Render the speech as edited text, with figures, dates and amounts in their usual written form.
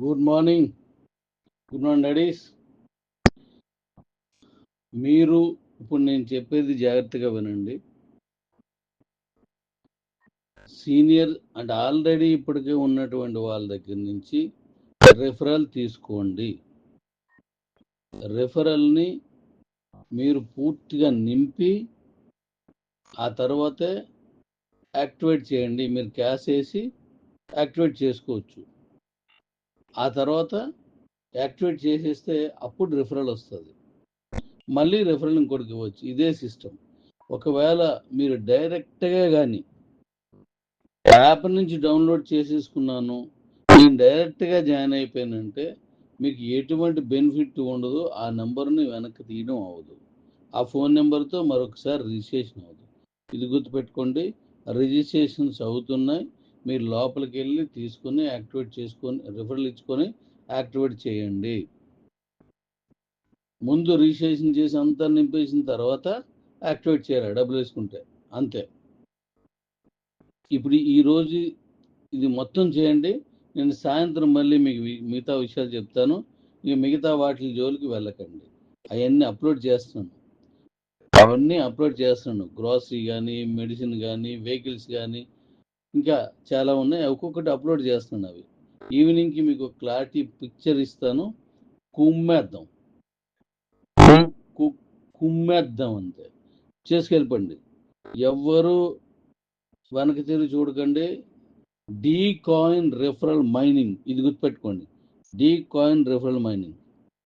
Good morning. Good morning daddy's. మీరు ఇప్పుడు నేను చెప్పేది జాగ్రత్తగా వినండి. సీనియర్ అంటే ఆల్రెడీ ఇప్పటికే ఉన్నటువంటి వాళ్ళ దగ్గర నుంచి రెఫరల్ తీసుకోండి. రెఫరల్ని మీరు పూర్తిగా నింపి ఆ తర్వాతే యాక్టివేట్ చేయండి. మీరు క్యాష్ వేసి యాక్టివేట్ చేసుకోవచ్చు. ఆ తర్వాత యాక్టివేట్ చేసేస్తే అప్పుడు రెఫరల్ వస్తుంది. మళ్ళీ రెఫరల్ ఇంకోటికి ఇవ్వచ్చు. ఇదే సిస్టమ్. ఒకవేళ మీరు డైరెక్ట్గా కానీ యాప్ నుంచి డౌన్లోడ్ చేసేసుకున్నాను, నేను డైరెక్ట్గా జాయిన్ అయిపోయానంటే మీకు ఎటువంటి బెనిఫిట్ ఉండదు. ఆ నెంబర్ని వెనక్కి తీయడం అవ్వదు. ఆ ఫోన్ నెంబర్తో మరొకసారి రిజిస్ట్రేషన్ అవ్వదు. ఇది గుర్తుపెట్టుకోండి. రిజిస్ట్రేషన్స్ అవుతున్నాయి. మీరు లోపలికి వెళ్ళి తీసుకొని యాక్టివేట్ చేసుకొని రిఫరల్ ఇచ్చుకొని యాక్టివేట్ చేయండి. ముందు రిజిస్ట్రేషన్ చేసి అంతా నింపేసిన తర్వాత యాక్టివేట్ చేయాలి డబ్బులు వేసుకుంటే, అంతే. ఇప్పుడు ఈరోజు ఇది మొత్తం చేయండి. నేను సాయంత్రం మళ్ళీ మీకు మిగతా విషయాలు చెప్తాను. ఇక మిగతా వాటి జోలికి వెళ్ళకండి. అవన్నీ అప్లోడ్ చేస్తున్నాను. గ్రాసరీ కానీ, మెడిసిన్ కానీ, వెహికల్స్ కానీ, ఇంకా చాలా ఉన్నాయి. ఒక్కొక్కటి అప్లోడ్ చేస్తున్నాను. అవి ఈవినింగ్కి మీకు క్లారిటీ పిక్చర్ ఇస్తాను. కుమ్మేద్దాం కుమ్మేద్దాం అంతే. చేసుకెళ్ళిపోండి. ఎవ్వరు వెనక్కి తిరిగి చూడకండి. డీ కాయిన్ రెఫరల్ మైనింగ్, ఇది గుర్తుపెట్టుకోండి. D coin referral mining